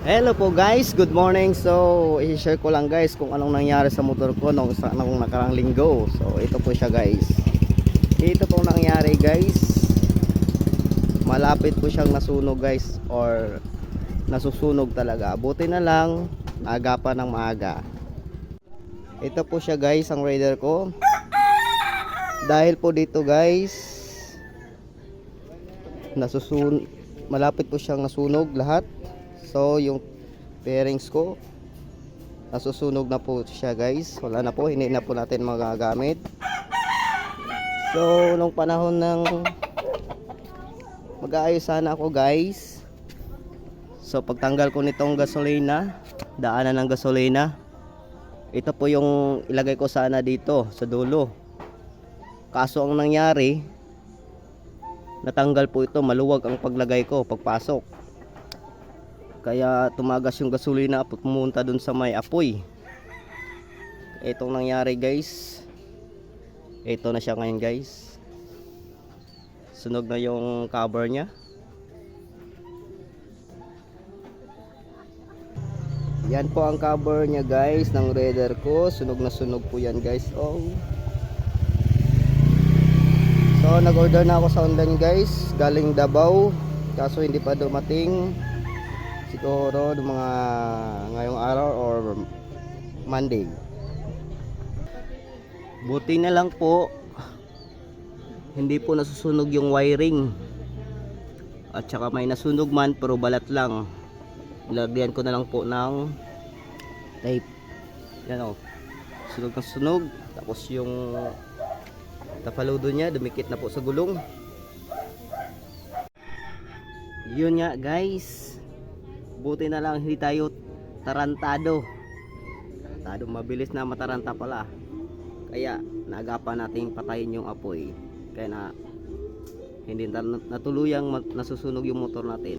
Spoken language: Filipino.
Hello po guys, good morning. So, i-share ko lang guys kung anong nangyari sa motor ko nung nakarang linggo. So, ito po siya guys. Ito pong nangyari guys. Malapit po siyang nasunog guys, or nasusunog talaga. Buti na lang, naagapan ng maaga. Ito po siya guys, ang rider ko. Dahil po dito guys, malapit po siyang nasunog lahat. So yung bearings ko nasusunog na po siya guys. Wala na po, hindi na po natin magagamit. So nung panahon ng mag-aayos sana ako guys, so pagtanggal ko nitong gasolina, daanan ng gasolina, ito po yung ilagay ko sana dito sa dulo. Kaso ang nangyari, natanggal po ito, maluwag ang paglagay ko pagpasok. Kaya tumagas yung gasolina at pumunta dun sa may apoy. Itong nangyari guys. Ito na siya ngayon guys. Sunog na yung cover niya. Yan po ang cover niya guys ng Raider ko. Sunog na sunog po yan guys. Oh. So nag-order na ako sa online guys, galing Davao. Kaso hindi pa dumating. Siguro mga ngayong araw or Monday. Buti na lang po hindi po nasusunog yung wiring. At saka may nasunog man pero balat lang. Ilagyan ko na lang po ng tape. Yan o. Sunog na sunog. Tapos yung tapaludo niya dumikit na po sa gulong. Yun nga guys. Buti na lang hindi tayo tarantado. Mabilis na mataranta pala. Kaya naagapan nating patayin yung apoy. Kaya na hindi natuluyang nasusunog yung motor natin.